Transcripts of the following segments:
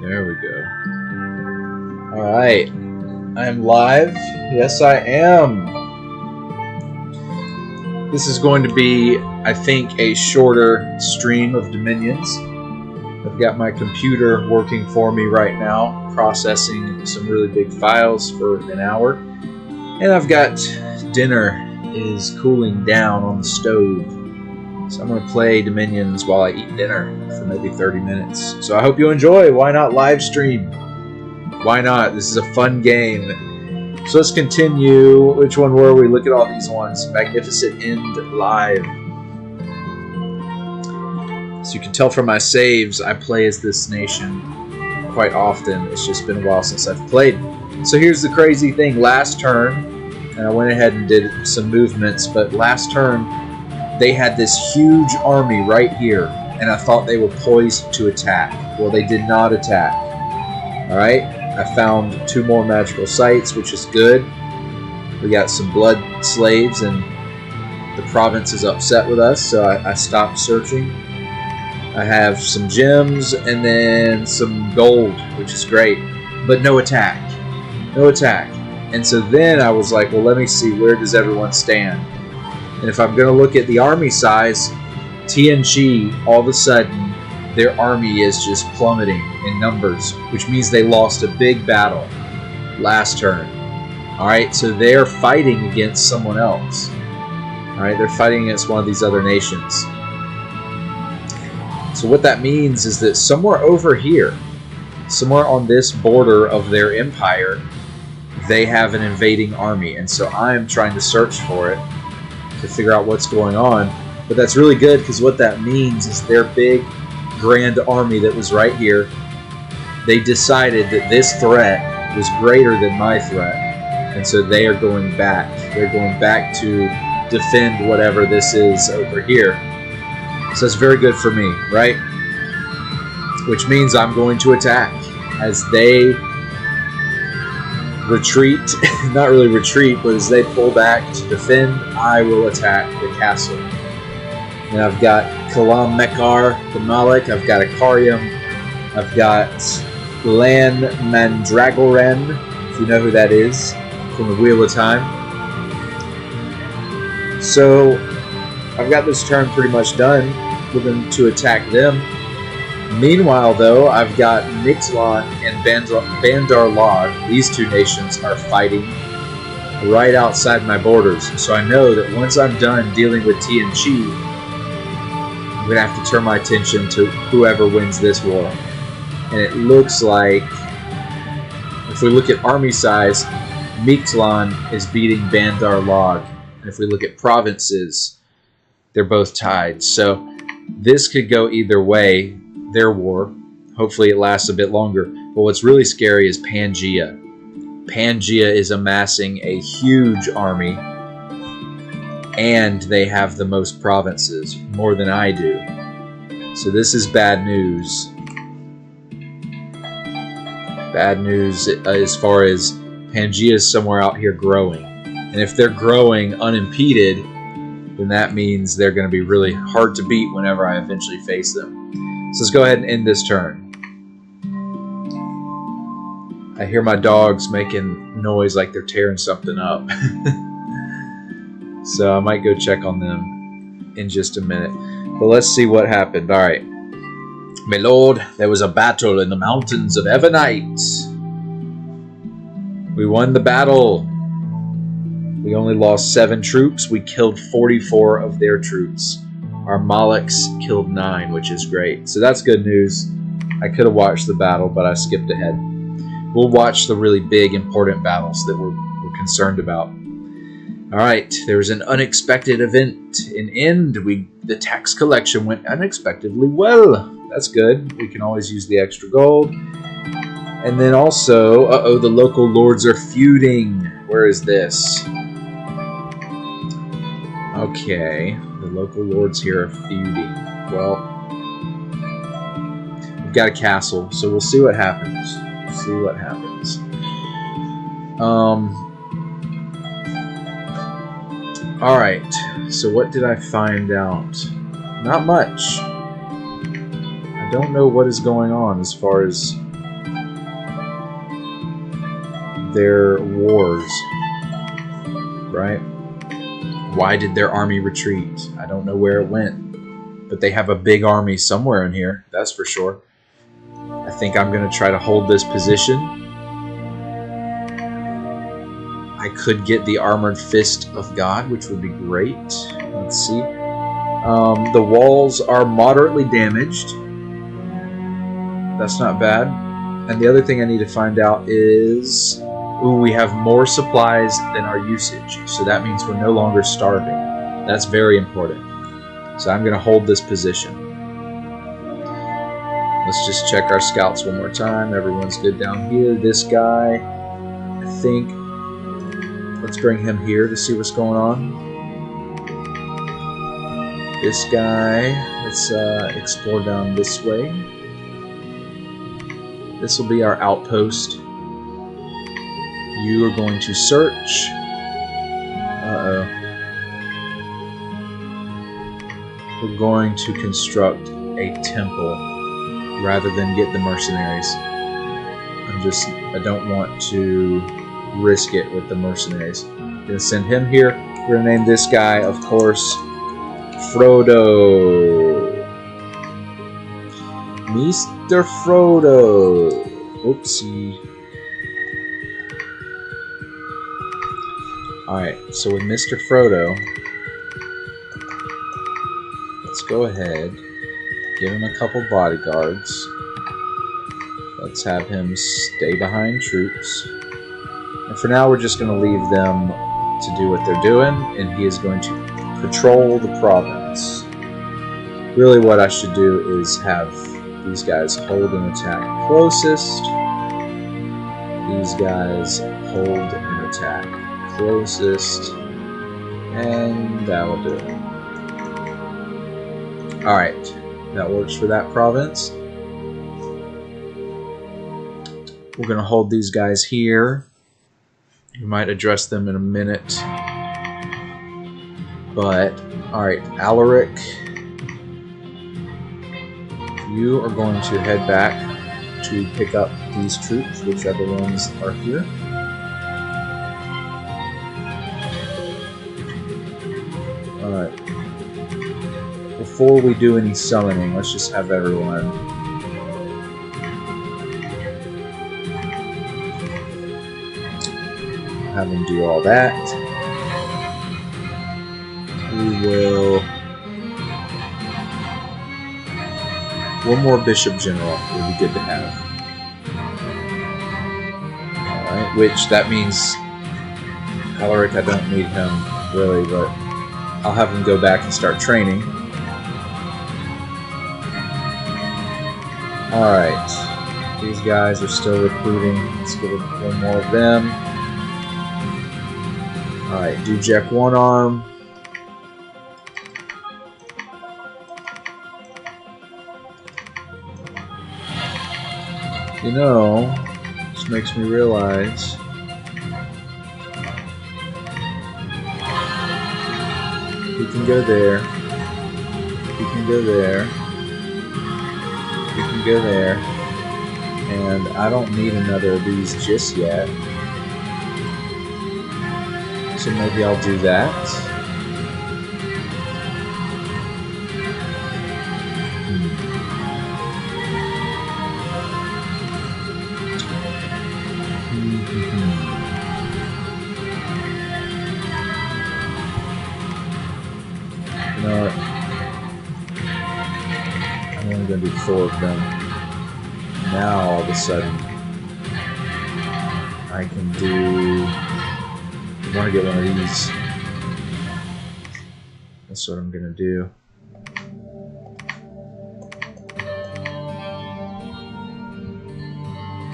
There we go. Alright. I am live. Yes, I am. This is going to be, I think, a shorter stream of Dominions. I've got my computer working for me right now, processing some really big files for an hour. And I've got dinner is cooling down on the stove. So I'm going to play Dominions while I eat dinner for maybe 30 minutes. So I hope you enjoy. Why not live stream? Why not? This is a fun game. So let's continue. Which one were we? Look at all these ones. Magnificent End Live. So you can tell from my saves, I play as this nation quite often. It's just been a while since I've played. So here's the crazy thing. Last turn, and I went ahead and did some movements, but last turn, they had this huge army right here, and I thought they were poised to attack. Well, they did not attack. Alright, I found 2 more magical sites, which is good. We got some blood slaves, and the province is upset with us, so I stopped searching. I have some gems, and then some gold, which is great, but no attack. No attack. And so then I was like, well, let me see, where does everyone stand? And if I'm going to look at the army size, TNG, all of a sudden, their army is just plummeting in numbers, which means they lost a big battle last turn. Alright, so they're fighting against someone else. Alright, they're fighting against one of these other nations. So what that means is that somewhere over here, somewhere on this border of their empire, they have an invading army. And so I'm trying to search for it to figure out what's going on. But that's really good, because what that means is their big grand army that was right here, they decided that this threat was greater than my threat, and so they are going back. They're going back to defend whatever this is over here. So that's very good for me, right? Which means I'm going to attack as they retreat. Not really retreat, but as they pull back to defend, I will attack the castle. And I've got Kalam Mekar, the Malik, I've got Akarium, I've got Lan Mandragoran, if you know who that is, from the Wheel of Time. So I've got this turn pretty much done. We're going to attack them. Meanwhile, though, I've got Mixlan and Bandar Log. These 2 nations are fighting right outside my borders. So I know that once I'm done dealing with TNG, I'm going to have to turn my attention to whoever wins this war. And it looks like, if we look at army size, Mixlan is beating Bandar Log. And if we look at provinces, they're both tied. So this could go either way, their war. Hopefully it lasts a bit longer. But what's really scary is Pangaea. Pangaea is amassing a huge army, and they have the most provinces, more than I do. So this is bad news. Bad news as far as Pangaea is somewhere out here growing. And if they're growing unimpeded, then that means they're going to be really hard to beat whenever I eventually face them. So let's go ahead and end this turn. I hear my dogs making noise like they're tearing something up. So I might go check on them in just a minute. But let's see what happened. Alright. My lord, there was a battle in the mountains of Evernite. We won the battle. We only lost 7 troops. We killed 44 of their troops. Our Maliks killed 9, which is great. So that's good news. I could have watched the battle, but I skipped ahead. We'll watch the really big, important battles that we're concerned about. Alright, there was an unexpected event. In End, the tax collection went unexpectedly well. That's good. We can always use the extra gold. And then also, the local lords are feuding. Where is this? Okay, the local lords here are feuding. Well, we've got a castle, so we'll see what happens. See what happens. Alright, so what did I find out? Not much. I don't know what is going on as far as their wars, right? Why did their army retreat? I don't know where it went, but they have a big army somewhere in here, that's for sure. I think I'm going to try to hold this position. I could get the Armored Fist of God, which would be great. Let's see. The walls are moderately damaged. That's not bad. And the other thing I need to find out is... Ooh, we have more supplies than our usage. So that means we're no longer starving. That's very important. So I'm going to hold this position. Let's just check our scouts one more time. Everyone's good down here. This guy, I think... Let's bring him here to see what's going on. This guy, let's explore down this way. This will be our outpost. You are going to search. Uh-oh. We're going to construct a temple rather than get the mercenaries. I don't want to risk it with the mercenaries. I'm going to send him here. We're going to name this guy, of course, Frodo. Mr. Frodo. Oopsie. Alright, so with Mr. Frodo, let's go ahead, give him a couple bodyguards. Let's have him stay behind troops. And for now, we're just going to leave them to do what they're doing, and he is going to patrol the province. Really what I should do is have these guys hold and attack closest. These guys hold and attack closest. And that'll do it. Alright, that works for that province. We're going to hold these guys here. We might address them in a minute. But, alright, Alaric, you are going to head back to pick up these troops, whichever ones are here. Alright. Before we do any summoning, let's just have everyone have them do all that. We will... One more Bishop General would be good to have. Alright, which that means Alaric, I don't need him really, but I'll have him go back and start training. Alright, these guys are still recruiting. Let's get one more of them. Alright, Dujek one arm. You know, this makes me realize he can go there. He can go there. He can go there. And I don't need another of these just yet. So maybe I'll do that. You know what? I'm only going to do 4 of them. Now all of a sudden I can do... I want to get one of these. That's what I'm going to do.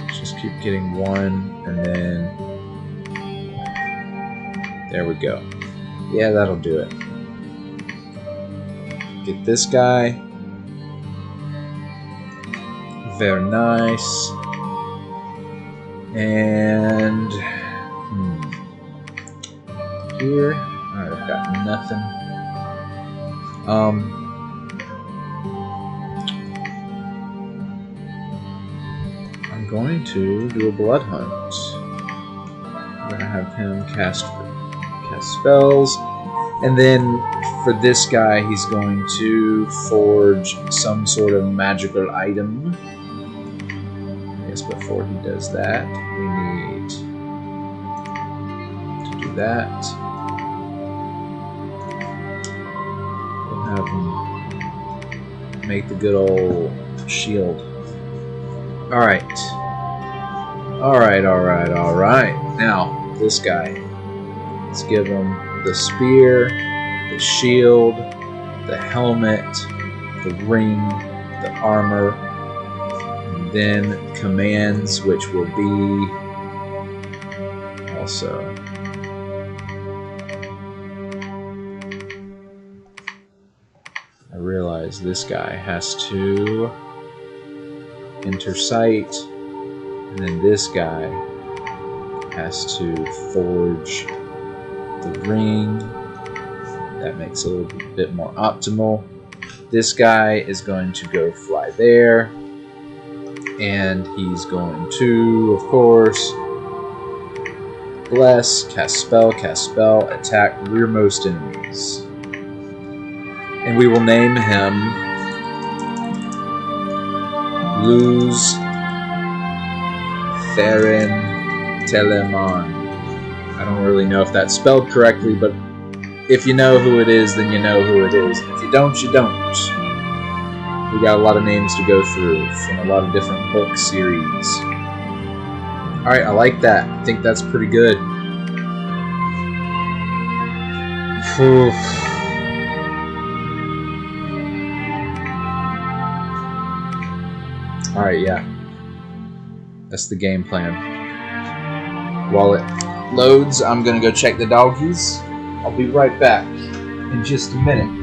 Just keep getting one, and then... There we go. Yeah, that'll do it. Get this guy. Very nice. And... Here. Alright, I've got nothing. I'm going to do a blood hunt. I'm gonna have him cast spells, and then for this guy, he's going to forge some sort of magical item. I guess before he does that, we need to do that. We'll have him make the good old shield. Alright. Alright. Now, this guy. Let's give him the spear, the shield, the helmet, the ring, the armor, and then commands, which will be also I realize this guy has to enter sight, and then this guy has to forge the ring. That makes it a little bit more optimal. This guy is going to go fly there, and he's going to, of course, bless, cast spell, attack rearmost enemies. And we will name him Luz Therin Telemon. I don't really know if that's spelled correctly, but if you know who it is, then you know who it is. If you don't, you don't. We got a lot of names to go through from a lot of different book series. Alright, I like that. I think that's pretty good. Alright, yeah. That's the game plan. While it loads, I'm gonna go check the doggies. I'll be right back in just a minute.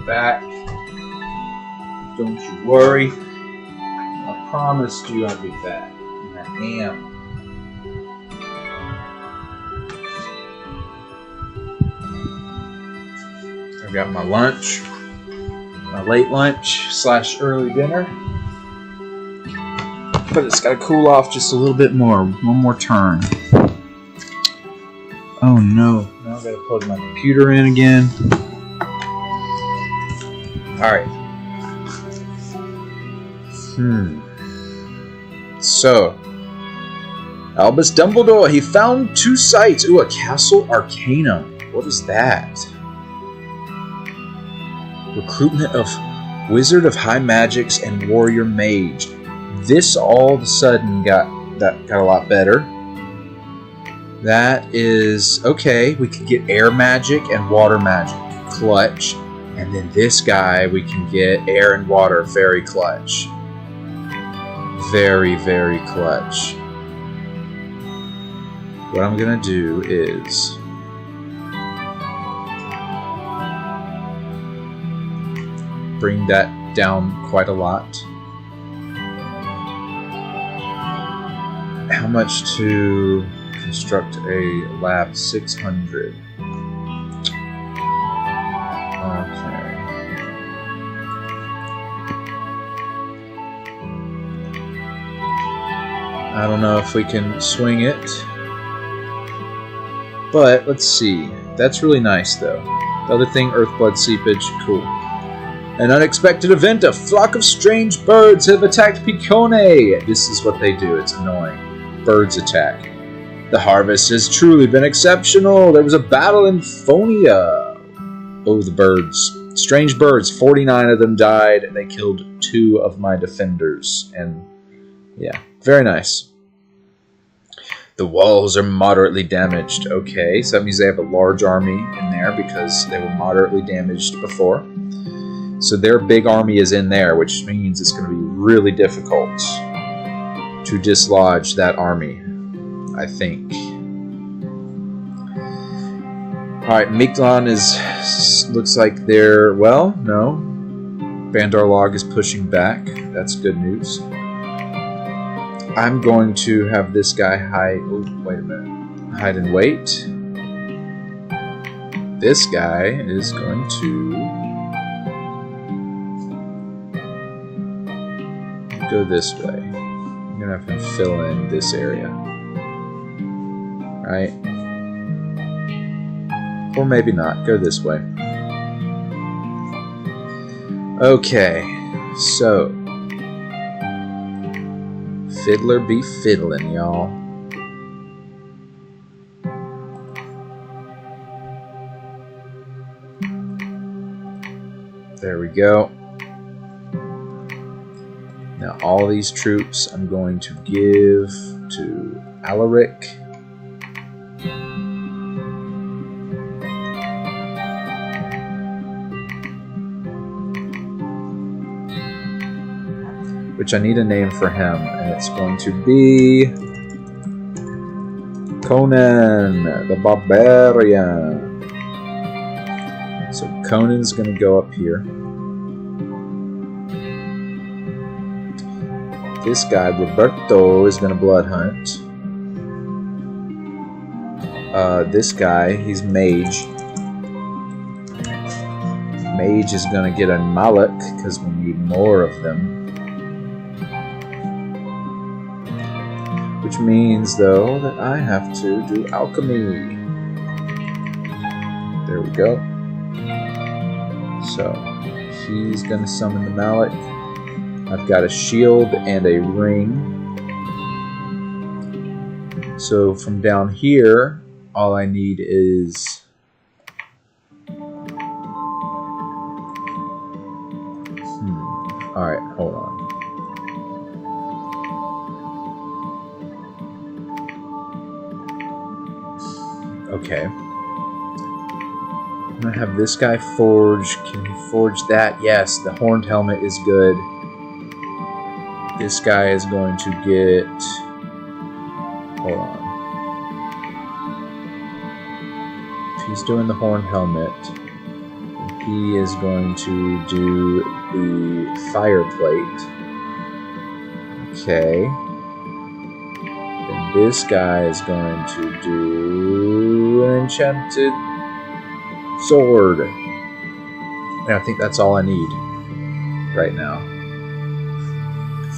Back. Don't you worry. I promised you I'd be back. And I am. I've got my lunch. My late lunch / early dinner. But it's got to cool off just a little bit more. One more turn. Oh no. Now I've got to plug my computer in again. Alright. So, Albus Dumbledore, he found 2 sites. Ooh, a Castle Arcanum. What is that? Recruitment of Wizard of High Magics and Warrior Mage. This all of a sudden got a lot better. That is okay. We can get air magic and water magic, clutch, and then this guy we can get air and water, very clutch, very clutch. What I'm gonna do is bring that down quite a lot. How much to construct a lab? 600. Okay. I don't know if we can swing it, but let's see. That's really nice though. The other thing, Earthblood Seepage, cool. An unexpected event, a flock of strange birds have attacked Picone. This is what they do, it's annoying. Birds attack. The harvest has truly been exceptional. There was a battle in Phonia. Oh, the birds. Strange birds, 49 of them died, and they killed 2 of my defenders. And yeah, very nice. The walls are moderately damaged. Okay, so that means they have a large army in there because they were moderately damaged before. So their big army is in there, which means it's going to be really difficult to dislodge that army, I think. Alright, Miklon looks like they're, well, no. Bandar Log is pushing back. That's good news. I'm going to have this guy hide, oh, wait a minute. Hide and wait. This guy is going to go this way. I'm going to have him fill in this area. Right? Or maybe not. Go this way. Okay. So. Fiddler be fiddling, y'all. There we go. Now all these troops I'm going to give to Alaric. Which I need a name for him, and it's going to be Conan the Barbarian. So Conan's going to go up here. This guy, Roberto, is going to blood hunt. This guy, he's mage. Mage is going to get a Malak, because we need more of them. Which means, though, that I have to do alchemy. There we go. So, he's going to summon the Malak. I've got a shield and a ring. So, from down here, all I need is alright, hold on. Okay. I'm gonna have this guy forge. Can he forge that? Yes, the horned helmet is good. This guy is going to get... Hold on. If he's doing the horned helmet, he is going to do the fire plate. Okay. Then this guy is going to do an enchanted sword. And I think that's all I need right now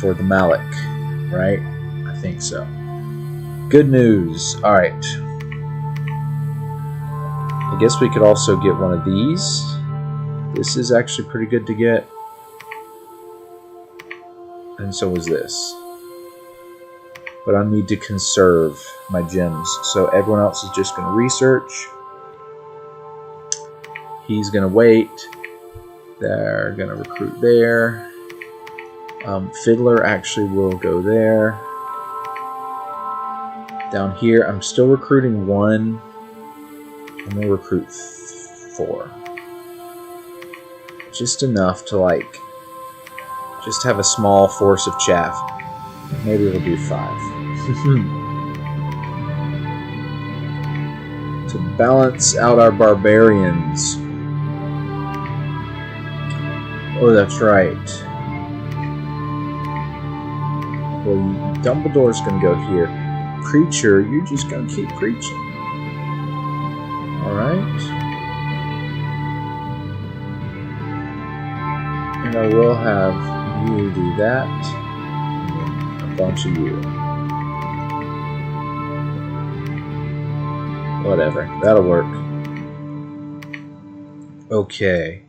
for the Malak, right? I think so. Good news. Alright. I guess we could also get one of these. This is actually pretty good to get. And so is this. But I need to conserve my gems. So everyone else is just going to research. He's going to wait. They're going to recruit there. Fiddler actually will go there. Down here, I'm still recruiting 1. I'm going to recruit 4. Just enough to, like, just have a small force of chaff. Maybe we'll do 5. To balance out our barbarians. Oh, that's right. Well, Dumbledore's going to go here. Preacher, you're just going to keep preaching. Alright. And I will have you do that. And a bunch of you. Whatever. That'll work. Okay.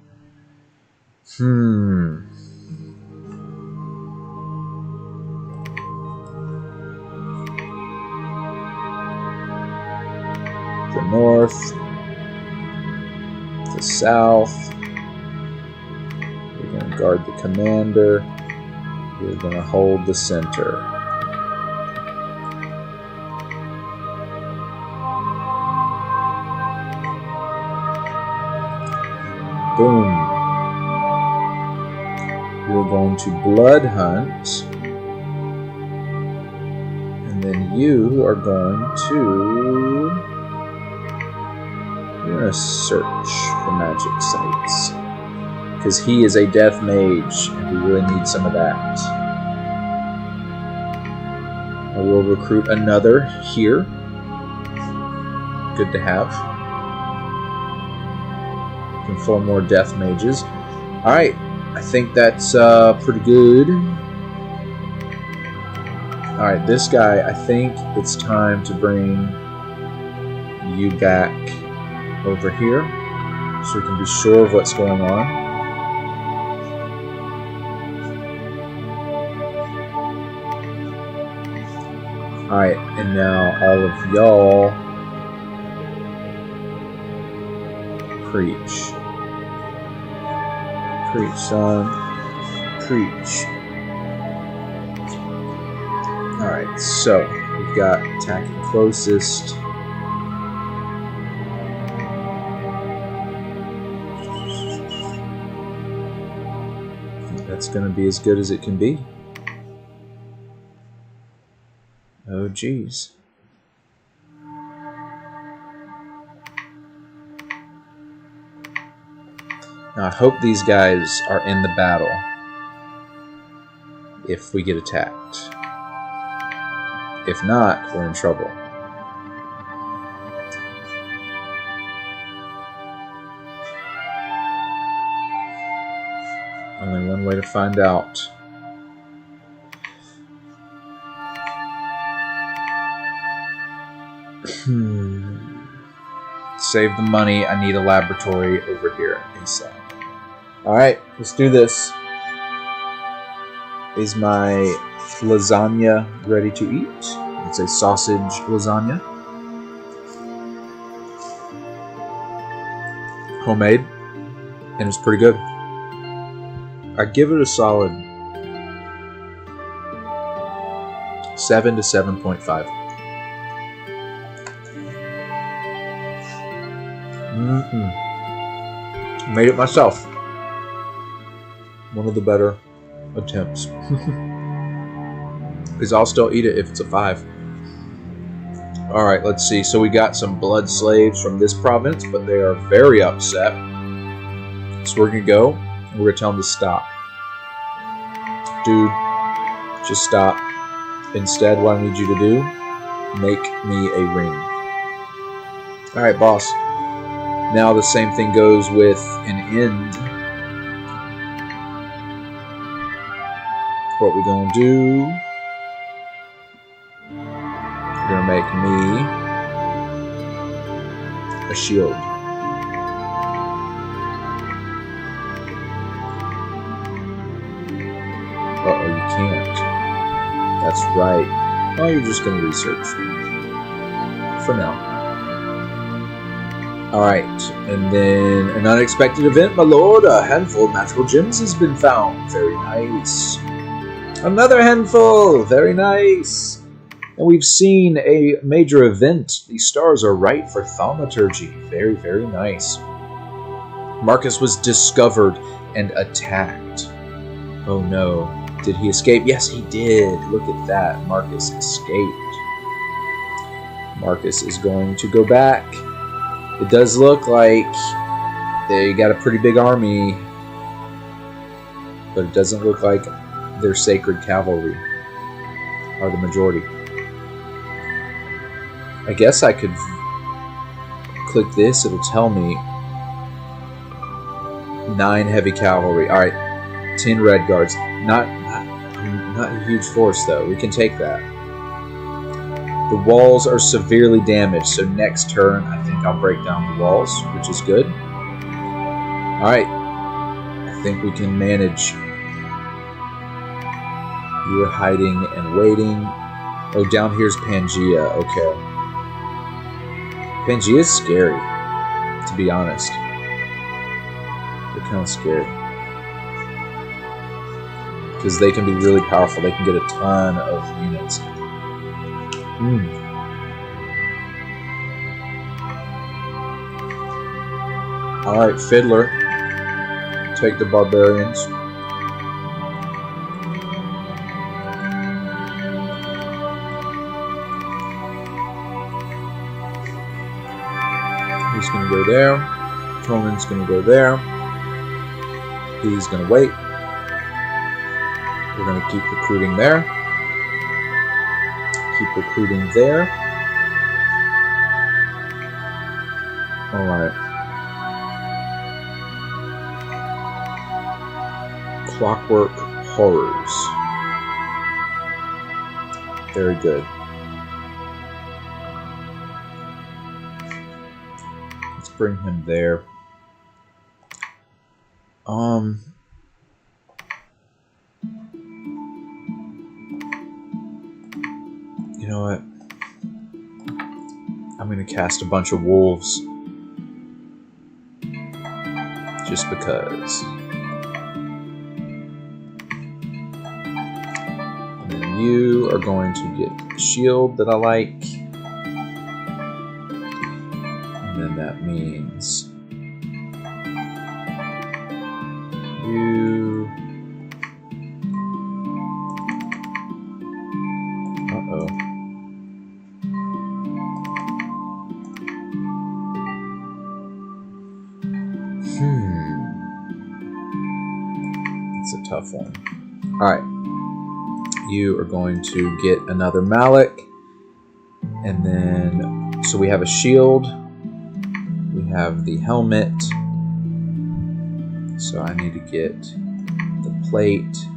The north, the south. We're going to guard the commander. We're going to hold the center. Boom. We're going to blood hunt. And then you are going to... We're going to search for magic sites. Because he is a death mage, and we really need some of that. I will recruit another here. Good to have. Can form more death mages. Alright, I think that's pretty good. Alright, this guy, I think it's time to bring you back over here so we can be sure of what's going on. Alright, and now all of y'all preach. Preach, son. Preach. Alright, so we've got attacking closest. That's going to be as good as it can be. Oh, geez. Now, I hope these guys are in the battle if we get attacked. If not, we're in trouble. Only one way to find out. Save the money. I need a laboratory over here ASAP. Alright, let's do this. Is my lasagna ready to eat? It's a sausage lasagna. Homemade. And it's pretty good. I give it a solid 7 to 7.5. Made it myself. One of the better attempts. Because I'll still eat it if it's a 5. Alright, let's see. So we got some blood slaves from this province, but they are very upset. So we're going to go, and we're going to tell them to stop. Dude, just stop. Instead, what I need you to do, make me a ring. Alright, boss. Now the same thing goes with an end. What we're going to do, we're going to make me a shield. Uh-oh, you can't. That's right. Oh, you're just going to research. For now. Alright, and then an unexpected event, my lord. A handful of magical gems has been found. Very nice. Another handful! Very nice! And we've seen a major event. The stars are right for thaumaturgy. Very, very nice. Marcus was discovered and attacked. Oh no. Did he escape? Yes, he did. Look at that. Marcus escaped. Marcus is going to go back. It does look like they got a pretty big army, but it doesn't look like their sacred cavalry are the majority. I guess I could click this. It'll tell me 9 heavy cavalry. All right, 10 red guards. Not a huge force though. We can take that. The walls are severely damaged, so next turn I think I'll break down the walls, which is good. All right, I think we can manage. You are hiding and waiting. Oh, down here's Pangea. Okay. Pangea's scary, to be honest. They're kind of scary. Because they can be really powerful. They can get a ton of units. Alright, Fiddler. Take the barbarians. He's going to go there. Conan's going to go there. He's going to wait. We're going to keep recruiting there. Keep recruiting there. Alright. Clockwork Horrors. Very good. Let's bring him there. You know what? I'm going to cast a bunch of wolves. Just because. And then you are going to get a shield that I like. And then that means you... Uh-oh. It's a tough one. Alright. You are going to get another Malik. And then, so we have a shield. We have the helmet. So I need to get the plate.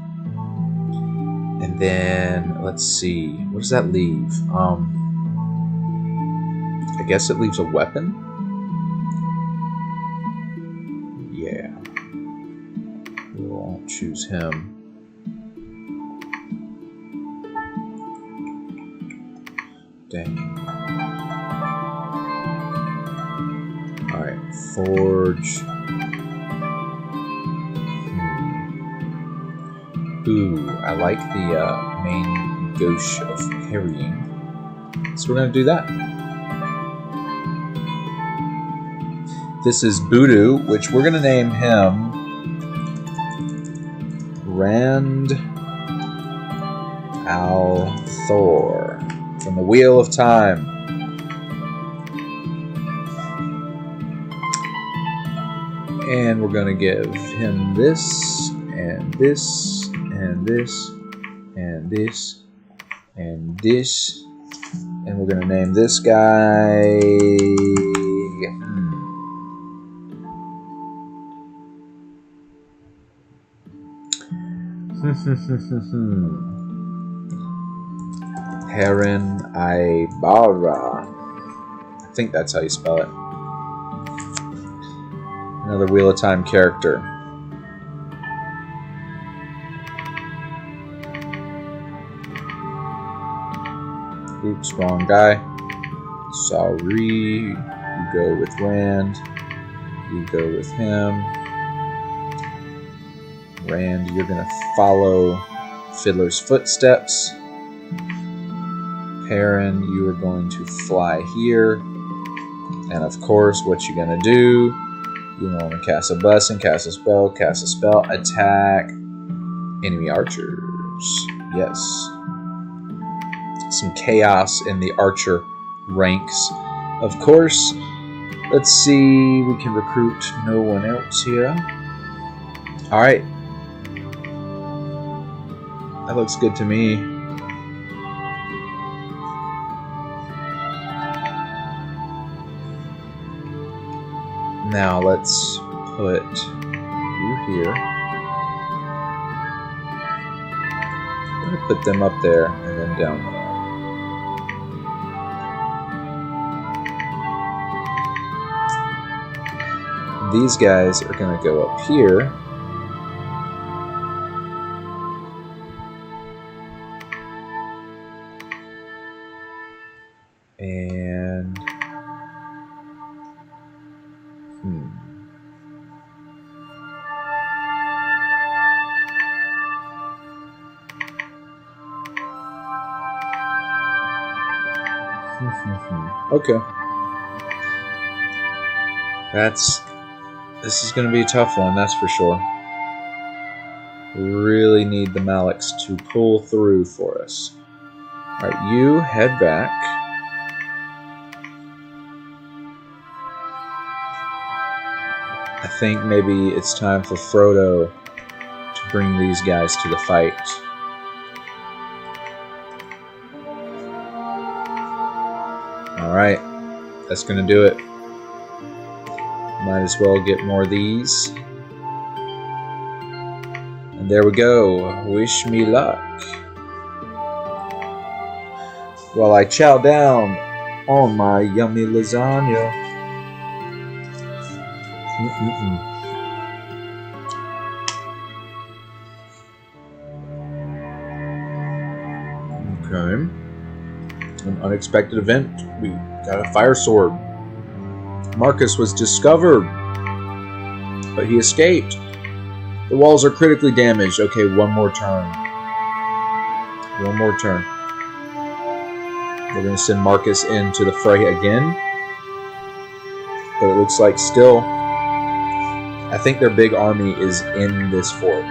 And then, let's see. What does that leave? I guess it leaves a weapon? Yeah. We won't choose him. Dang. Alright, forge. Ooh, I like the main gauche of parrying. So we're going to do that. This is Budu, which we're going to name him Rand al'Thor from the Wheel of Time. And we're going to give him this, and this, and this, and this, and this. And we're going to name this guy... Heron Ibarra. I think that's how you spell it. Another Wheel of Time character. Oops, wrong guy. Sorry. You go with Rand. You go with him. Rand, you're going to follow Fiddler's Footsteps. Perrin, you are going to fly here. And of course, what you're going to do, you want to cast a blessing, cast a spell, attack enemy archers. Yes. Some chaos in the archer ranks. Of course, let's see, we can recruit no one else here. Alright. That looks good to me. Now let's put you here. I'm going to put them up there and then down there. These guys are going to go up here. And okay. This is going to be a tough one, that's for sure. We really need the Malaks to pull through for us. Alright, you head back. I think maybe it's time for Frodo to bring these guys to the fight. Alright, that's going to do it. Might as well get more of these. And there we go. Wish me luck. While I chow down on my yummy lasagna. Okay. An unexpected event. We got a fire sword. Marcus was discovered, but he escaped. The walls are critically damaged. Okay, one more turn. One more turn. We're going to send Marcus into the fray again. But it looks like still, I think their big army is in this fort,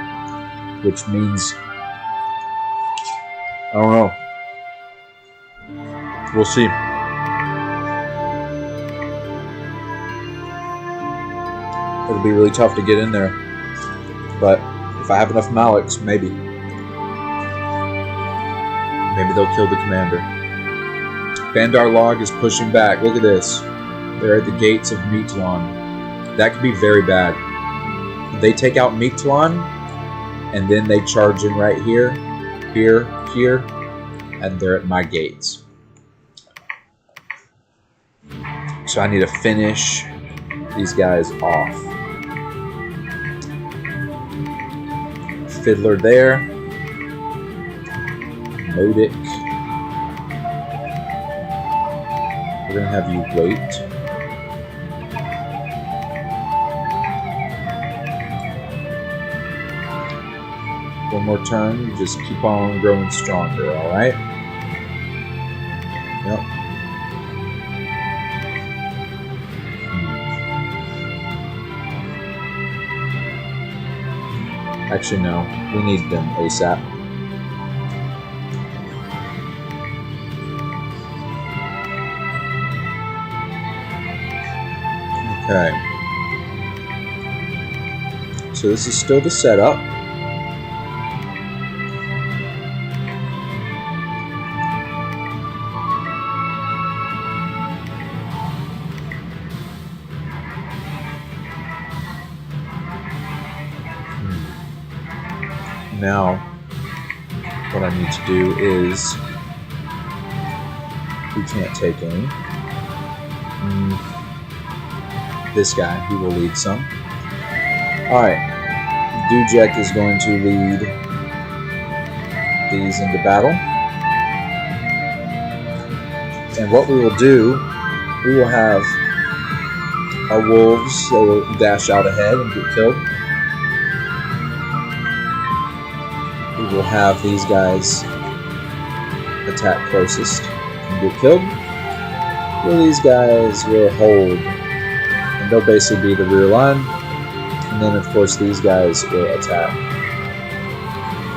which means, I don't know. We'll see. It'll be really tough to get in there. But if I have enough Malaks, maybe. Maybe they'll kill the commander. Bandar Log is pushing back. Look at this. They're at the gates of Mictlan. That could be very bad. They take out Mictlan, and then they charge in right here, here, and they're at my gates. So I need to finish these guys off. Fiddler there. Modic. We're going to have you wait. One more turn. You just keep on growing stronger, alright? Yep. Actually, no. We need them ASAP. Okay. So this is still the setup. Now, what I need to do is, we can't take any. This guy, he will lead some. Alright, Dujek is going to lead these into battle. And what we will do, we will have our wolves, they will dash out ahead and get killed. We will have these guys attack closest and get killed. Well, these guys will hold, and they'll basically be the rear line. And then, of course, these guys will attack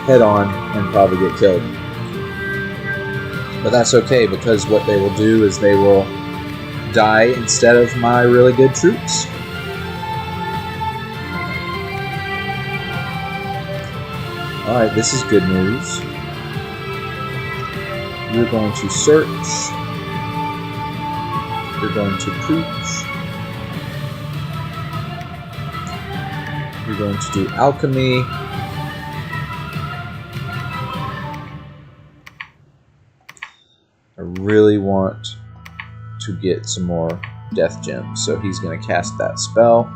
head on and probably get killed. But that's okay, because what they will do is they will die instead of my really good troops. Alright, this is good news. You're going to search. You're going to preach. You're going to do alchemy. I really want to get some more death gems, so he's going to cast that spell.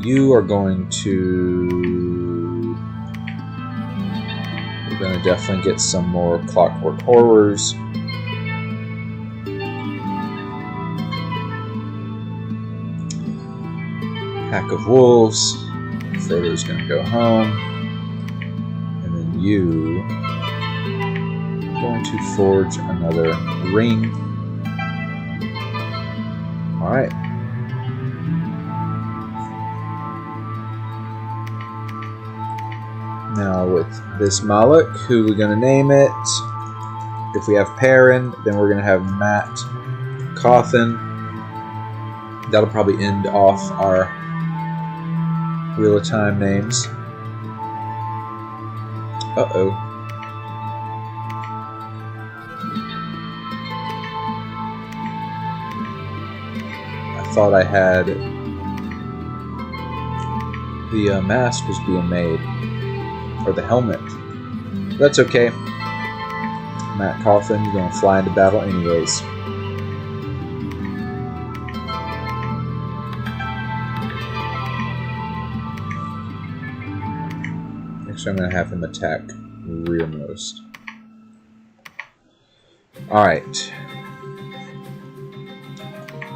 You are going to... We're going to definitely get some more Clockwork Horrors. Pack of Wolves. Frodo's going to go home. And then you are going to forge another ring. Alright. Now with this Malak, who we're going to name it, if we have Perrin, then we're going to have Matt Cawthon. That'll probably end off our Wheel of Time names. Uh-oh. I thought I had... The mask was being made. Or the helmet. That's okay. Matt Cawthon, you're going to fly into battle anyways. Actually, I'm going to have him attack rearmost. Alright.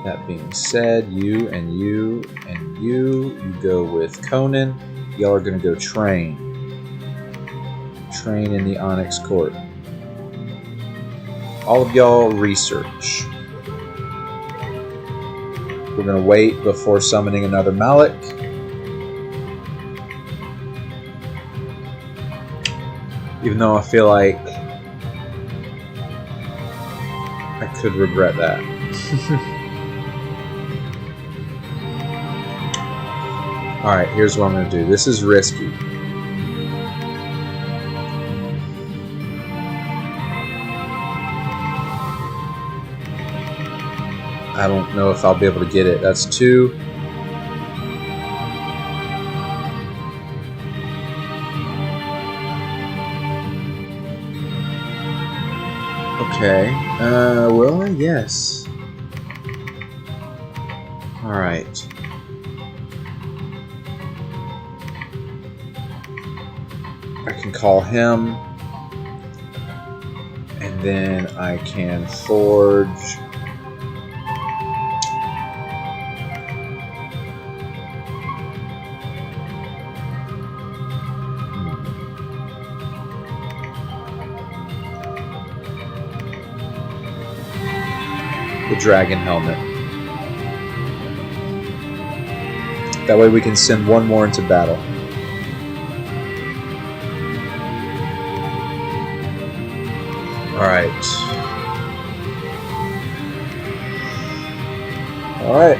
That being said, you and you and you go with Conan. Y'all are going to go train. Train in the Onyx Court. All of y'all research. We're going to wait before summoning another Malak. Even though I feel like I could regret that. Alright, here's what I'm going to do. This is risky. I don't know if I'll be able to get it. That's 2. Okay. Well, yes. Alright. I can call him. And then I can forge... the dragon helmet. That way we can send one more into battle. Alright. Alright.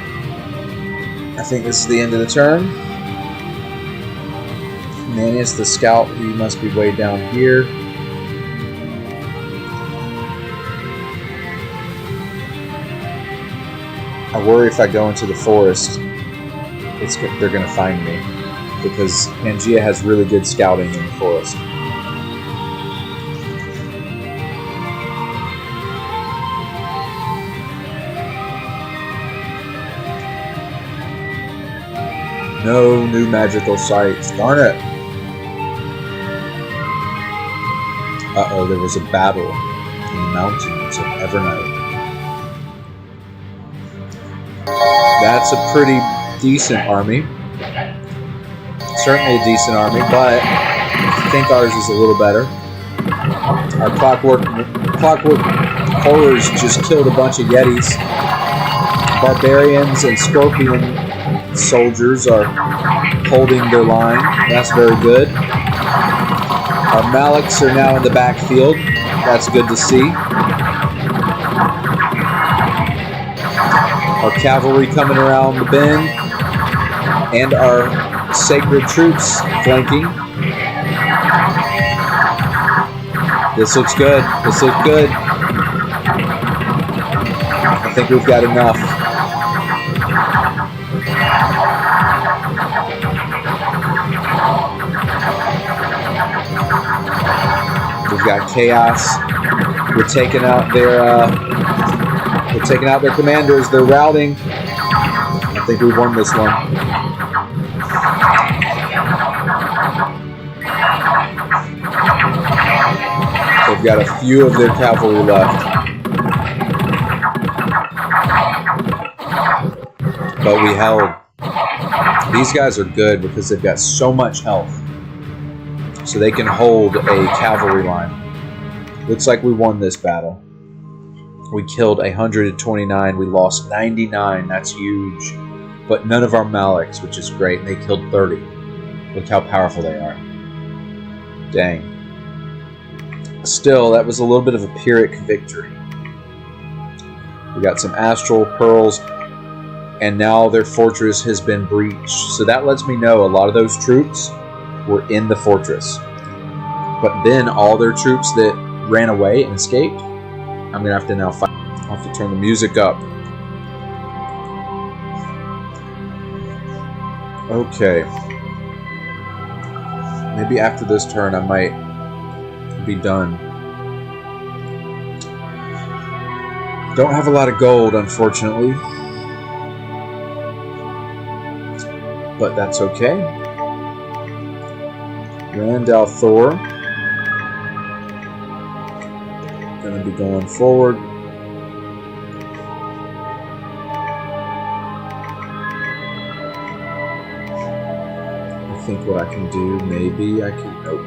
I think this is the end of the turn. Manius the scout, he must be way down here. I worry if I go into the forest, they're going to find me, because Pangea has really good scouting in the forest. No new magical sites. Darn it! Uh-oh, there was a battle in the mountains of Evernight. That's a pretty decent army. Certainly a decent army, but I think ours is a little better. Our clockwork horrors just killed a bunch of Yetis. Barbarians and Scorpion soldiers are holding their line. That's very good. Our Maliks are now in the backfield. That's good to see. Our cavalry coming around the bend. And our sacred troops flanking. This looks good. This looks good. I think we've got enough. We've got chaos. We're taking out their commanders. They're routing. I think we won this one. They've got a few of their cavalry left. But we held. These guys are good because they've got so much health. So they can hold a cavalry line. Looks like we won this battle. We killed 129. We lost 99. That's huge. But none of our Maliks, which is great. And they killed 30. Look how powerful they are. Dang. Still, that was a little bit of a Pyrrhic victory. We got some astral pearls, and now their fortress has been breached. So that lets me know a lot of those troops were in the fortress. But then all their troops that ran away and escaped, I'm going to have to now fight. I'll have to turn the music up. Okay. Maybe after this turn I might be done. Don't have a lot of gold, unfortunately. But that's okay. Randall Thor. Gonna be going forward. I think what I can do, maybe I can, nope.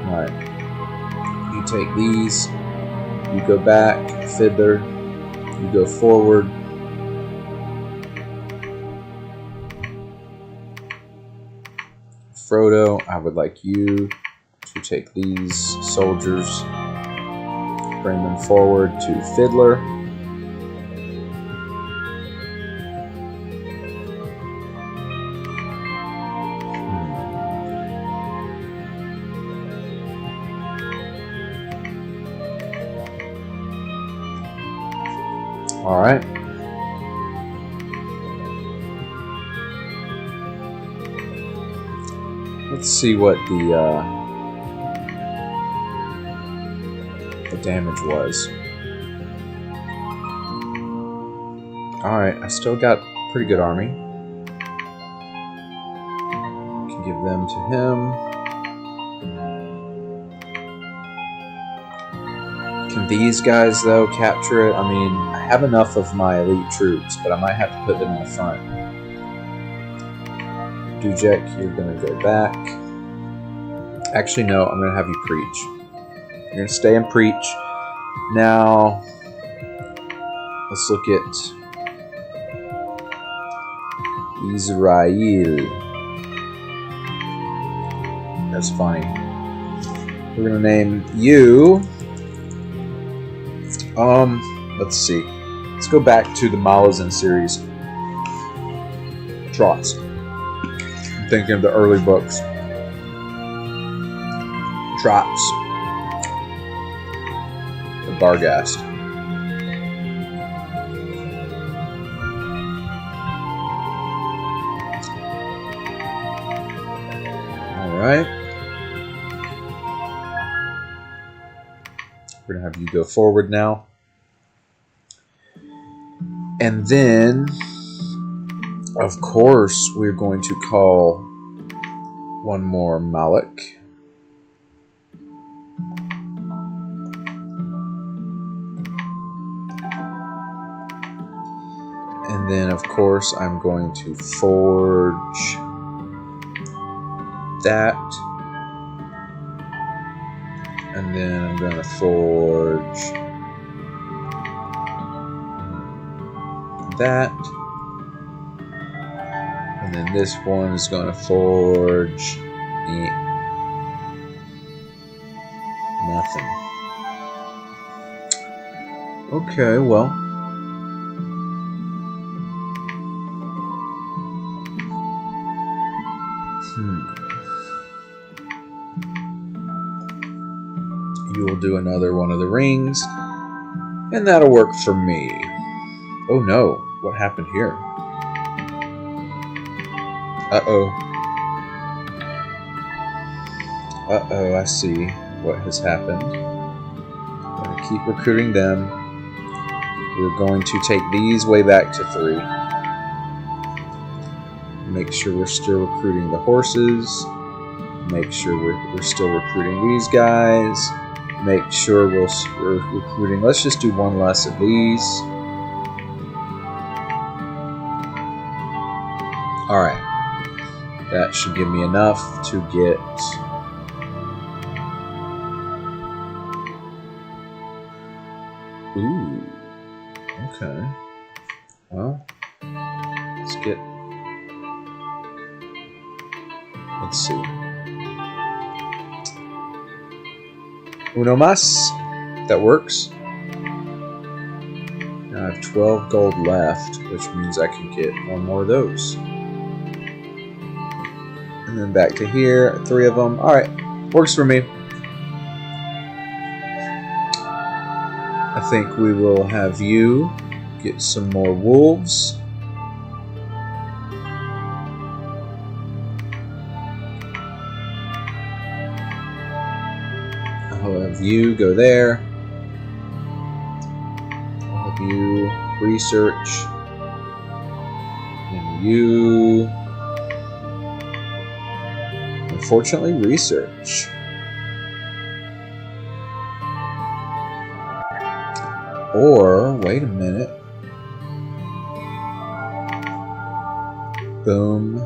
Alright. You take these. You go back, Fiddler. You go forward. Frodo, I would like you to take these soldiers, bring them forward to Fiddler. All right. Let's see what the damage was. All right, I still got a pretty good army. Can give them to him. Can these guys, though, capture it? I mean, I have enough of my elite troops, but I might have to put them in the front. Dujek, you're going to go back. Actually, no, I'm going to have you preach. You're going to stay and preach. Now, let's look at Israel. That's funny. We're going to name you... let's see. Let's go back to the Malazan series. Trots. I'm thinking of the early books. Trots. The Barghast. Alright. We're going to have you go forward now. And then, of course, we're going to call one more Malik. And then, of course, I'm going to forge that. And then I'm going to forge that. And then this one is going to forge nothing. Okay, well. You will do another one of the rings, and that'll work for me. Oh no, what happened here? Uh-oh. Uh-oh, I see what has happened. I'm going to keep recruiting them. We're going to take these way back to 3. Make sure we're still recruiting the horses. Make sure we're still recruiting these guys. Make sure we're recruiting. Let's just do one less of these. Alright. That should give me enough to get... Ooh. Okay. Well, let's get... Let's see. Uno mas. That works. Now I have 12 gold left, which means I can get one more of those. And then back to here, 3 of them. Alright, works for me. I think we will have you get some more wolves. I'll have you go there. I'll have you research. And you... Unfortunately, research. Or, wait a minute. Boom.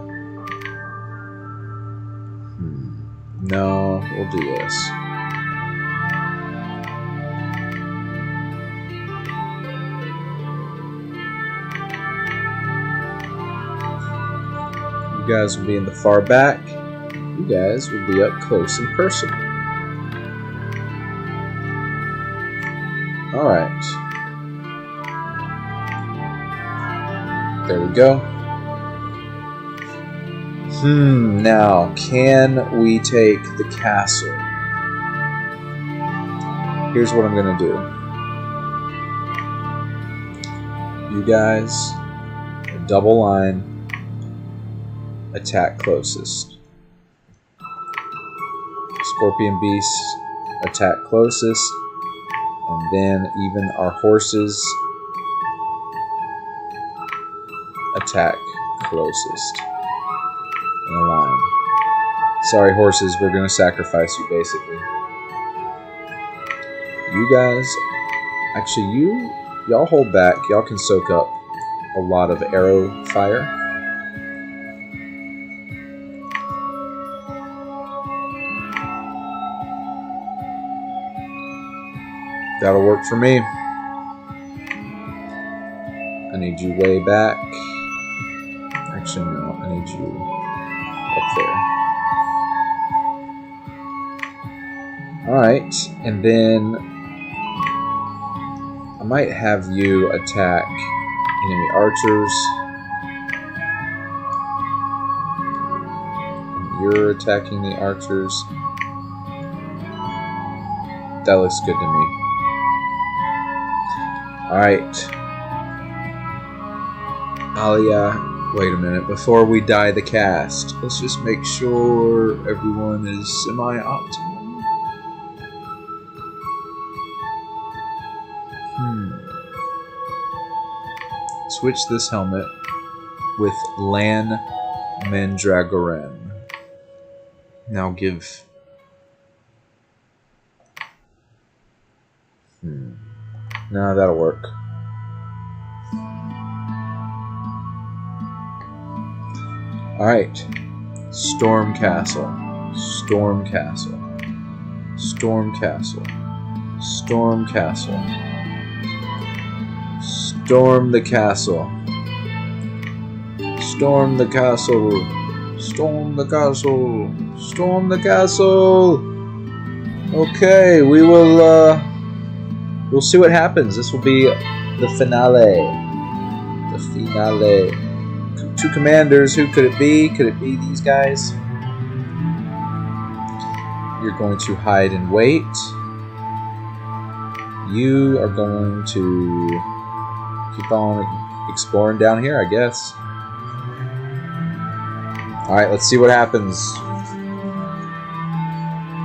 No, we'll do this. You guys will be in the far back. You guys will be up close and personal. Alright. There we go. Now, can we take the castle? Here's what I'm going to do. You guys, double line, attack closest. Scorpion beasts, attack closest. And then even our horses attack closest in a line. Sorry, horses, we're going to sacrifice you, basically. You guys, actually, y'all hold back. Y'all can soak up a lot of arrow fire. That'll work for me. I need you way back. Actually, no. I need you up there. Alright. And then I might have you attack enemy archers. And you're attacking the archers. That looks good to me. Alright. Alia, wait a minute. Before we die the cast, let's just make sure everyone is semi-optimal. Switch this helmet with Lan Mandragoran. Now give... No, that'll work. Alright. Storm Castle. Storm Castle. Storm Castle. Storm Castle. Storm the castle. Storm the castle. Storm the castle. Storm the castle. Okay, we will we'll see what happens. This will be the finale. The finale. Two commanders. Who could it be? Could it be these guys? You're going to hide and wait. You are going to keep on exploring down here, I guess. Alright, let's see what happens.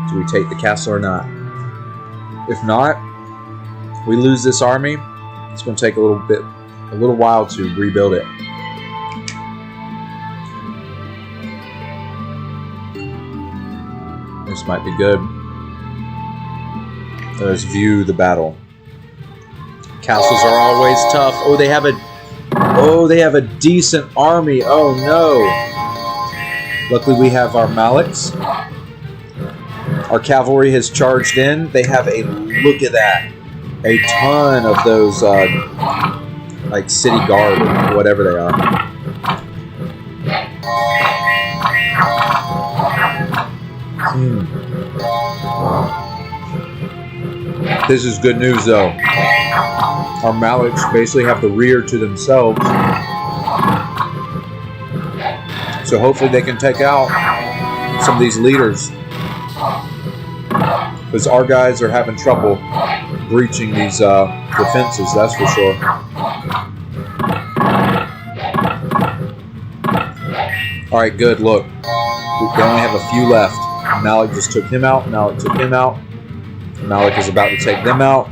Do we take the castle or not? If not, we lose this army. It's going to take a little while to rebuild it. This might be good. Let's view the battle. Castles are always tough. Oh, they have a decent army. Oh no. Luckily we have our Maliks. Our cavalry has charged in. They have look at that. A ton of those like city guard or whatever they are. This is good news though. Our Maliks basically have the rear to themselves. So hopefully they can take out some of these leaders. Because our guys are having trouble breaching these defenses, that's for sure. Alright, good, look. We only have a few left. Malik just took him out. Malik took him out. Malik is about to take them out.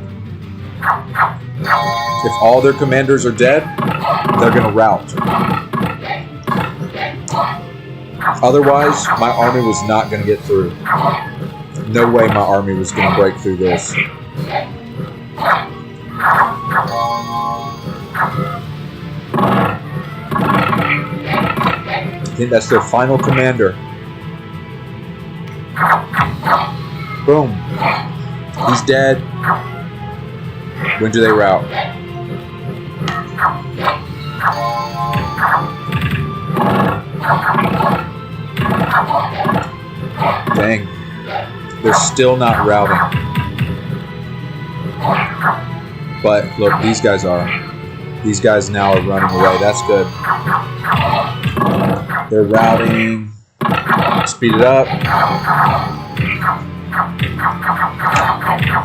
If all their commanders are dead, they're going to rout. Otherwise, my army was not going to get through. No way my army was going to break through this. I think that's their final commander. Boom. He's dead. When do they rout? Dang. They're still not routing. But look, these guys are. These guys now are running away. That's good. They're routing. Speed it up.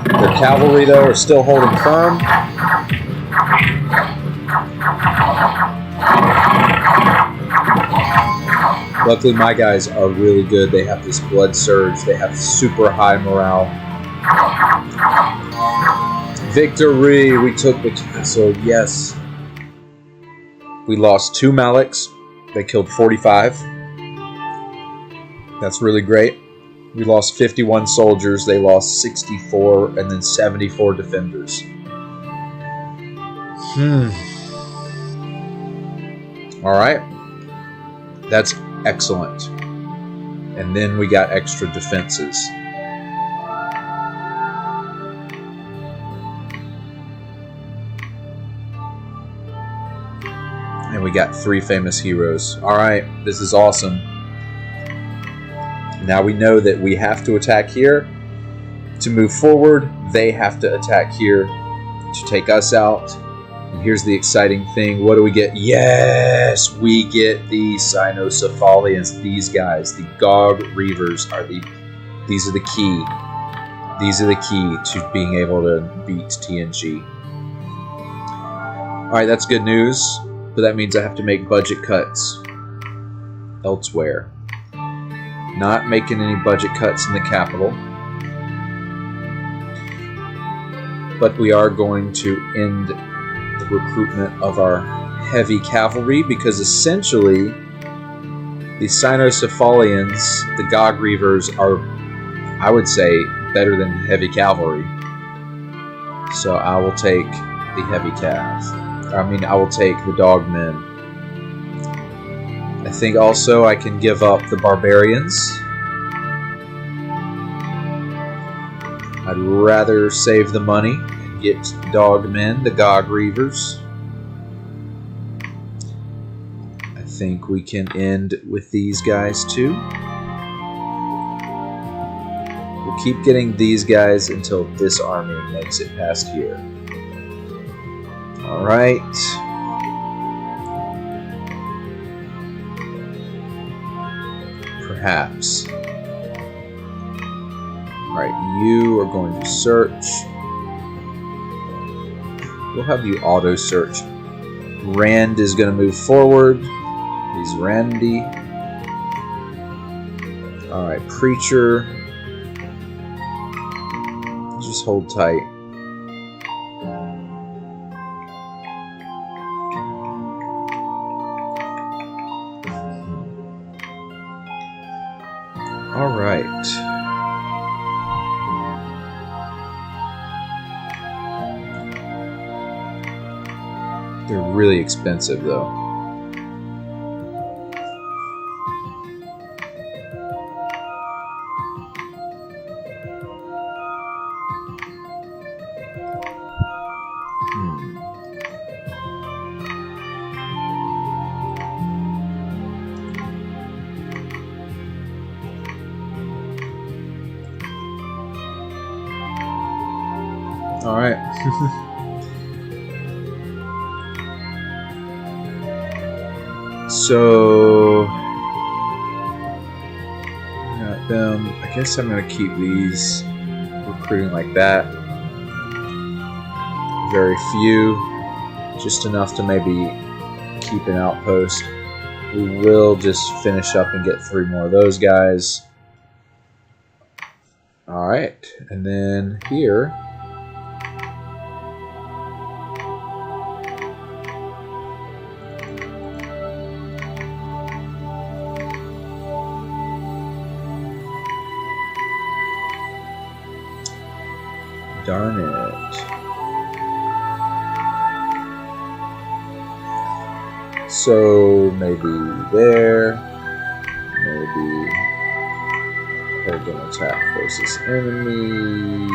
The cavalry, though, are still holding firm. Luckily, my guys are really good. They have this blood surge. They have super high morale. Victory! We took the castle. Yes. We lost 2 Maliks. They killed 45. That's really great. We lost 51 soldiers. They lost 64 and then 74 defenders. Alright. That's excellent. And then we got extra defenses. And we got 3 famous heroes. Alright, this is awesome. Now we know that we have to attack here to move forward. They have to attack here to take us out. And here's the exciting thing. What do we get? Yes! We get the Cynocephalians. These guys, the Gog Reavers, these are the key. These are the key to being able to beat TNG. Alright, that's good news. But that means I have to make budget cuts elsewhere. Not making any budget cuts in the capital. But we are going to end the recruitment of our heavy cavalry because essentially the Cynocephalians, the Gog Reavers, are, I would say, better than heavy cavalry. So I will take the heavy cav. I will take the dogmen. I think also I can give up the barbarians I'd rather save the money and get Dogmen, the Gog Reavers. I think we can end with these guys too. We'll keep getting these guys until this army makes it past here. Alright. Perhaps. Alright, you are going to search. We'll have you auto search. Rand is going to move forward. He's Randy. Alright, Preacher. Just hold tight. Alright. They're really expensive though. Alright. So got them. I guess I'm gonna keep these recruiting like that. Very few. Just enough to maybe keep an outpost. We will just finish up and get 3 more of those guys. Alright, and then here darn it. So maybe there, maybe they're gonna attack closest enemy.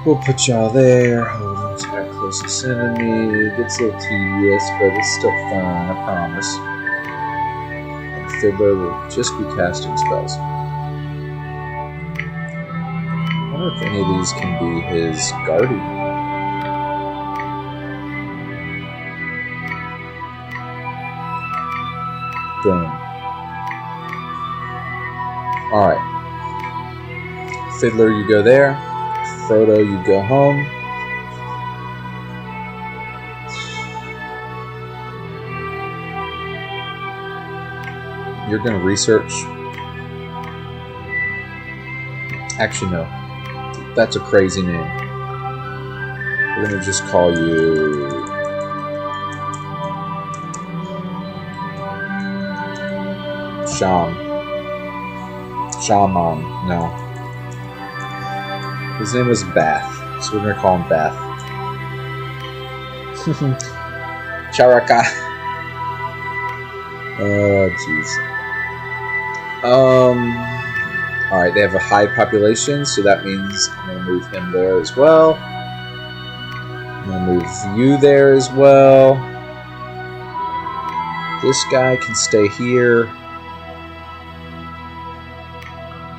We'll put y'all there. Hold attack closest enemy. It gets a little tedious, but it's still fun, I promise. And Fiddler will just be casting spells. I wonder if any of these can be his guardian. Boom. Alright. Fiddler, you go there. Frodo, you go home. You're going to research. Actually, no. That's a crazy name. We're going to just call you Shaman. No. His name is Bath, so we're going to call him Bath. Charaka. Oh, jeez. Alright, they have a high population, so that means I'm going to move him there as well. I'm going to move you there as well. This guy can stay here.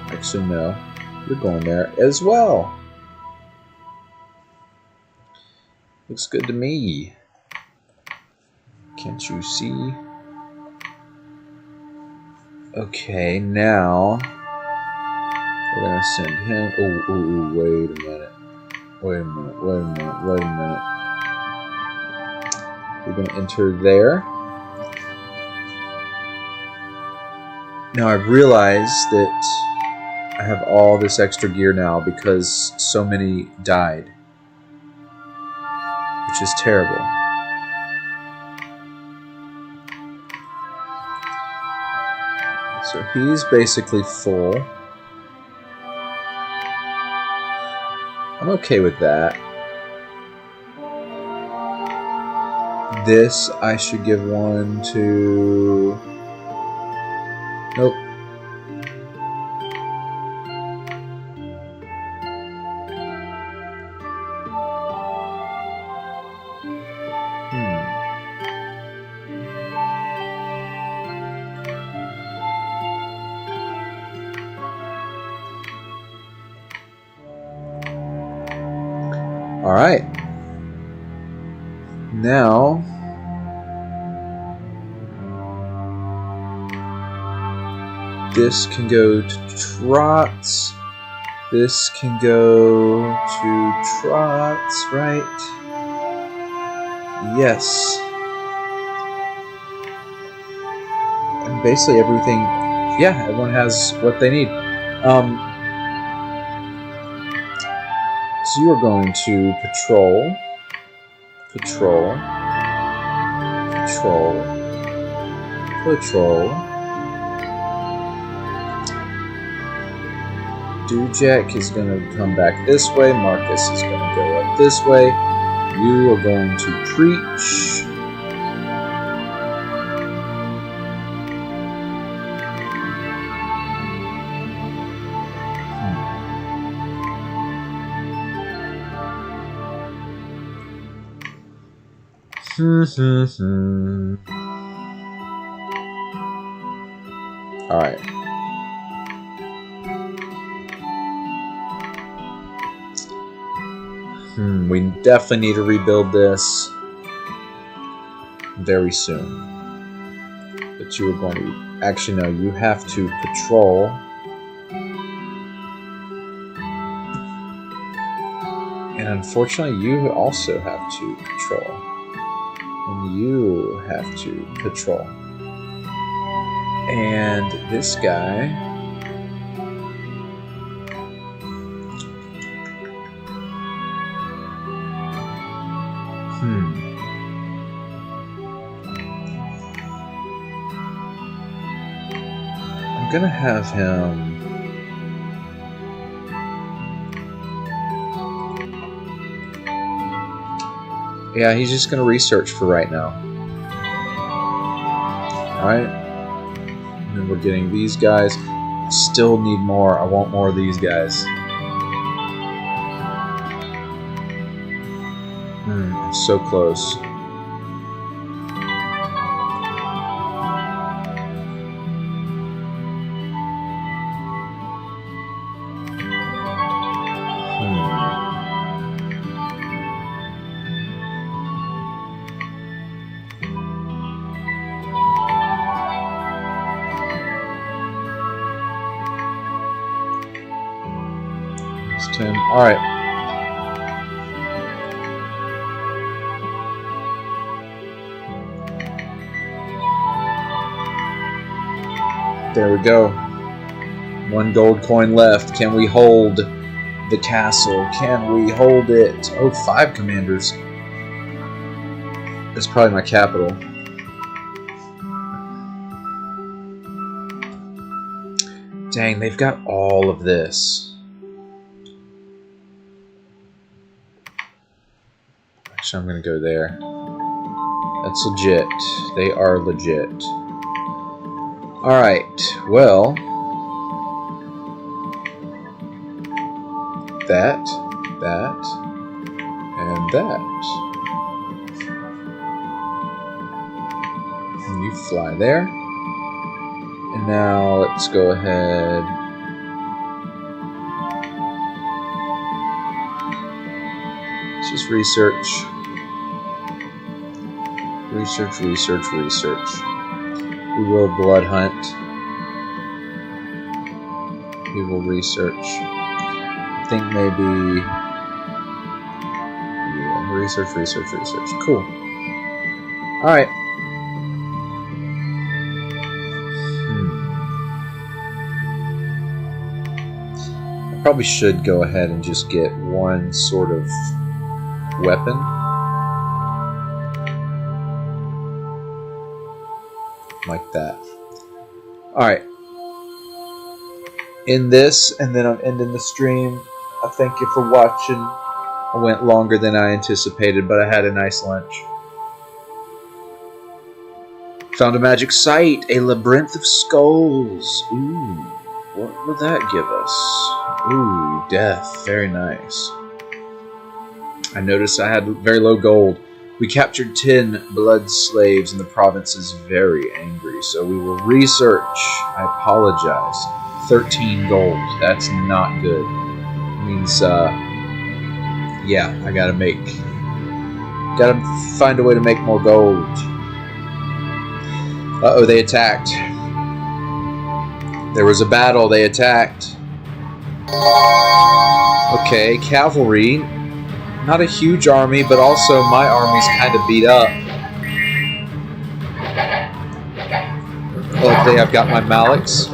Actually, no. You're going there as well. Looks good to me. Can't you see? Okay, now we're gonna send him. Oh, wait a minute. Wait a minute. We're gonna enter there. Now I've realized that I have all this extra gear now because so many died, which is terrible. So he's basically full. I'm okay with that. This I should give one to... Nope. Alright. Now, this can go to Trots. This can go to Trots, right? Yes. And basically everything, yeah, everyone has what they need. So you are going to patrol, patrol, patrol, patrol. Dujek is going to come back this way. Marcus is going to go up this way. You are going to preach. Alright. We definitely need to rebuild this very soon. But you are going to... Actually, no, you have to patrol. And unfortunately, you also have to patrol. And you have to patrol. And this guy... I'm gonna have him... Yeah, he's just gonna research for right now. Alright. And then we're getting these guys. I still need more. I want more of these guys. So close. It's 10. Alright. There we go. 1 gold coin left. Can we hold the castle? Can we hold it? Oh, 5 commanders. That's probably my capital. Dang, they've got all of this. Actually, I'm going to go there. That's legit. They are legit. Alright, well, that, and that. And you fly there. And now let's go ahead. Let's just research. Research, research, research. We will blood hunt. We will research. I think maybe... Yeah, research, research, research. Cool. Alright. I probably should go ahead and just get one sort of weapon. Like that. Alright. In this, and then I'm ending the stream. I thank you for watching. I went longer than I anticipated, but I had a nice lunch. Found a magic site, a labyrinth of skulls. Ooh, what would that give us? Ooh, death. Very nice. I noticed I had very low gold. We captured 10 blood slaves and the province is very angry, so we will research. I apologize. 13 gold. That's not good. It means Yeah, I gotta find a way to make more gold. Uh-oh, they attacked. There was a battle, they attacked. Okay, cavalry. Not a huge army, but also my army's kind of beat up. Luckily, I've got my Malaks.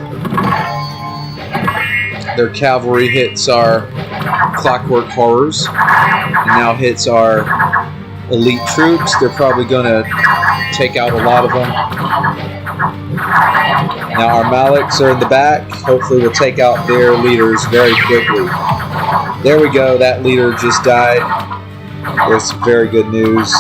Their cavalry hits our Clockwork Horrors, and now hits our elite troops. They're probably going to take out a lot of them. Now our Malaks are in the back. Hopefully we'll take out their leaders very quickly. There we go. That leader just died. There's some very good news.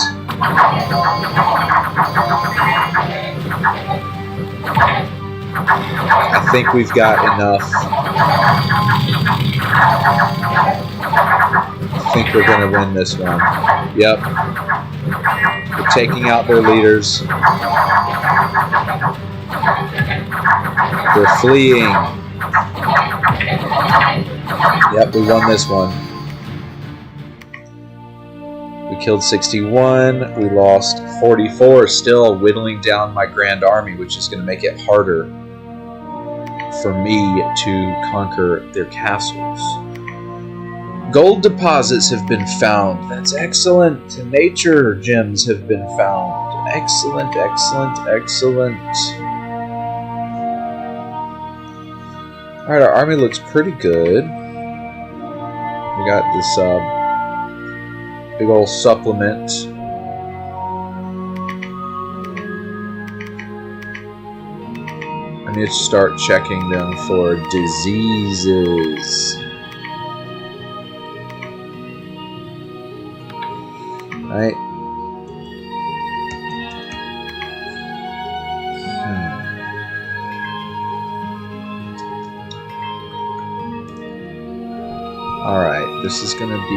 I think we've got enough. I think we're going to win this one. Yep. We're taking out their leaders. They're fleeing. Yep, we won this one. We killed 61. We lost 44. Still whittling down my Grand Army, which is going to make it harder for me to conquer their castles. Gold deposits have been found. That's excellent. Nature gems have been found. Excellent, excellent, excellent. Alright, our army looks pretty good. We got this big old supplement. I need to start checking them for diseases. Right? Alright, this is gonna be...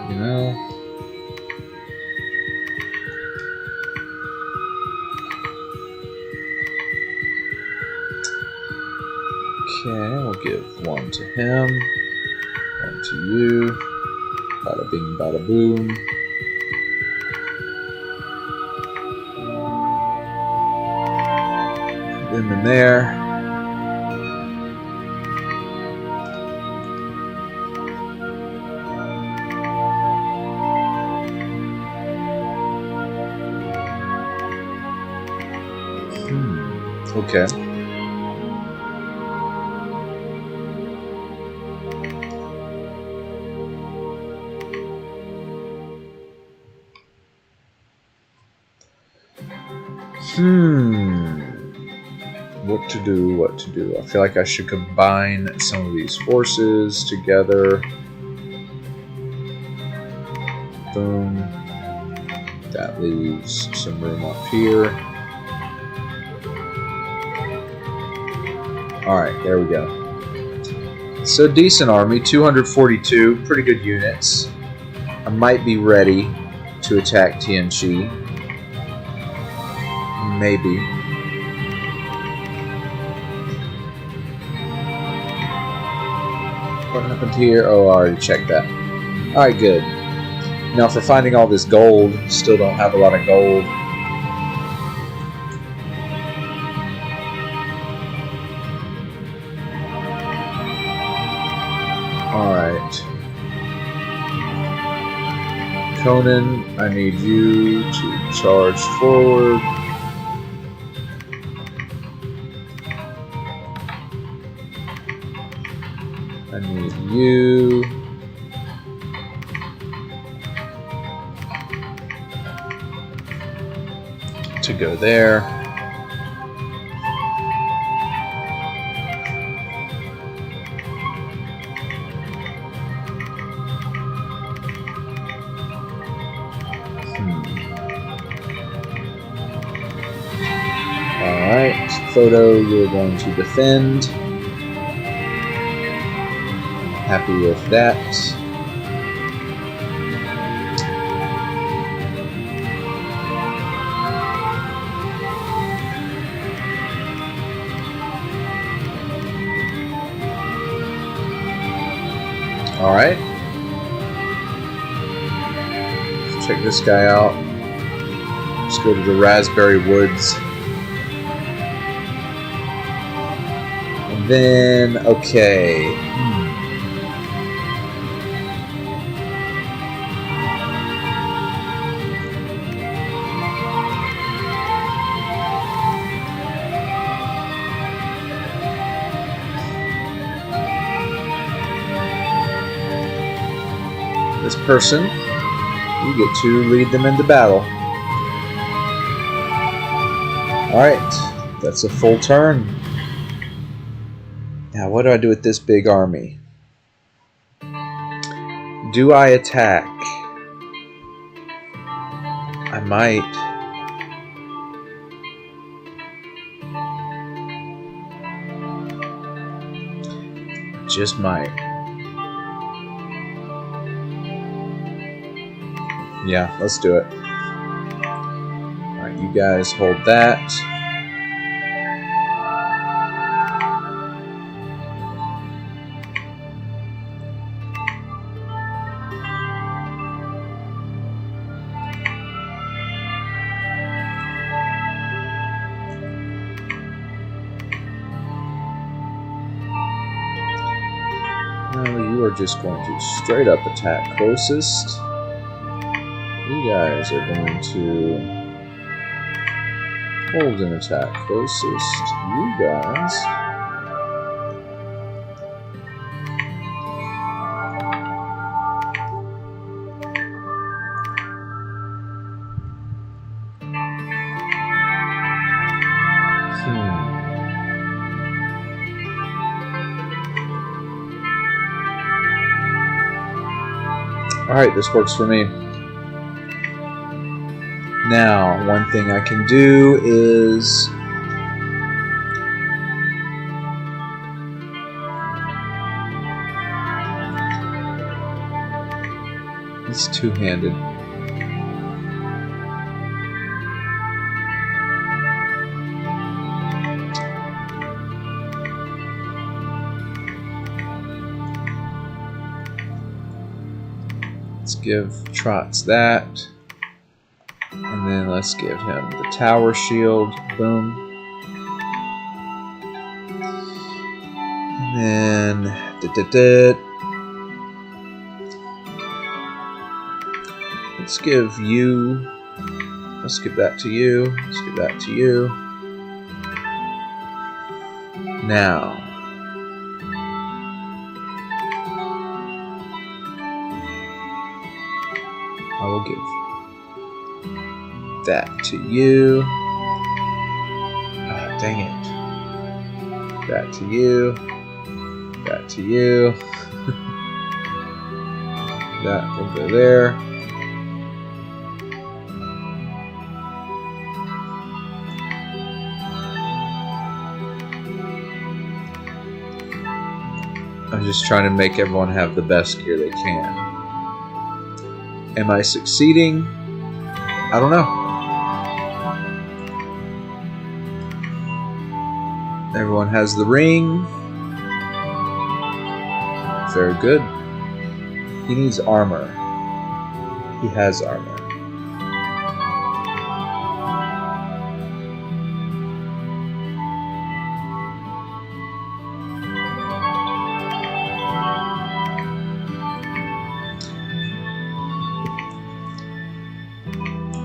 You know... Okay, we'll give one to him. One to you. Bada bing, bada boom. Put them in there. Okay. What to do, what to do. I feel like I should combine some of these forces together. Boom. That leaves some room up here. Alright, there we go. So decent army, 242, pretty good units. I might be ready to attack Tianchi. Maybe. What happened here? Oh, I already checked that. Alright, good. Now for finding all this gold, still don't have a lot of gold. Alright. Conan, I need you to charge forward. I need you to go there. Alright, Photo, you're going to defend. Happy with that. Alright. Let's check this guy out. Let's go to the Raspberry Woods. And then, okay. This person, you get to lead them into battle. Alright, that's a full turn. Now, what do I do with this big army? Do I attack? I might. Just might. Yeah, let's do it. Alright, you guys hold that. No, you are just going to straight up attack closest. You guys are going to hold an attack closest. You guys Alright, this works for me. Now, one thing I can do is he's two-handed. Let's give Trots that. And then let's give him the tower shield. Boom. And then let's give you. Let's give that to you. Let's give that to you. Now. I will give that to you. Oh, dang it. That to you. That to you. That will go there. I'm just trying to make everyone have the best gear they can. Am I succeeding? I don't know. Everyone has the ring. Very good. He needs armor. He has armor.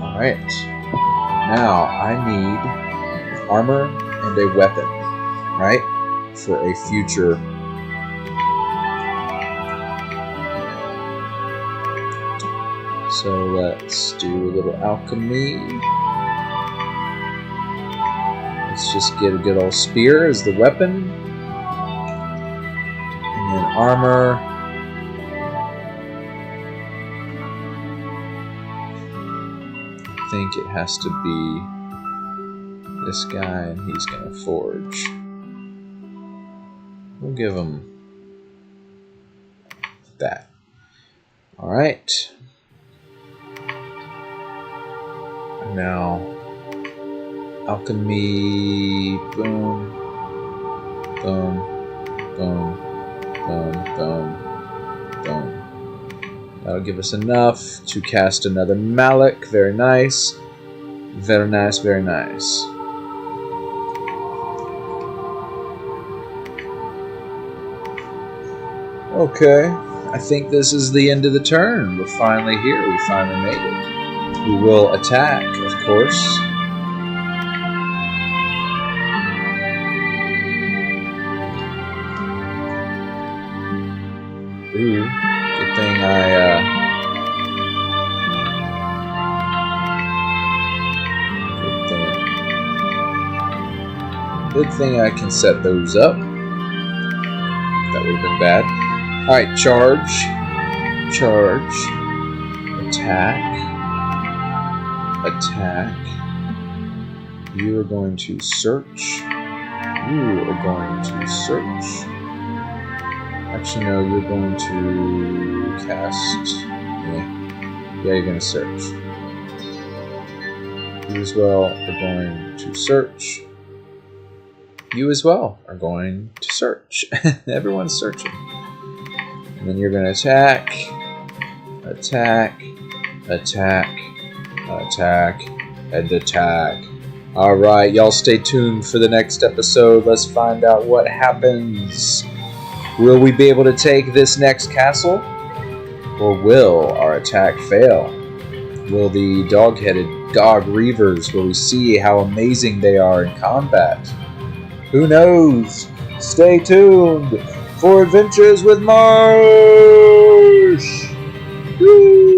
Alright. Now I need armor and a weapon, right? For a future. So let's do a little alchemy. Let's just get a good old spear as the weapon. And then armor. I think it has to be this guy, and he's gonna forge. We'll give him that. Alright. Now, alchemy, boom, boom, boom, boom, boom, boom, That'll give us enough to cast another Malak. Very nice. Very nice, very nice. Okay, I think this is the end of the turn. We're finally here. We finally made it. We will attack, of course. Ooh, good thing Good thing I can set those up. That would have been bad. Alright, charge. Charge. Attack. Attack. You are going to search. You are going to search. Actually, no, you're going to cast. Yeah, you're going to search. You as well are going to search. You as well are going to search. Everyone's searching. And then you're going to attack, attack, attack, attack, and attack. Alright, y'all stay tuned for the next episode. Let's find out what happens. Will we be able to take this next castle? Or will our attack fail? Will the dog-headed dog reavers, will we see how amazing they are in combat? Who knows? Stay tuned for Adventures with Marsh! Woo!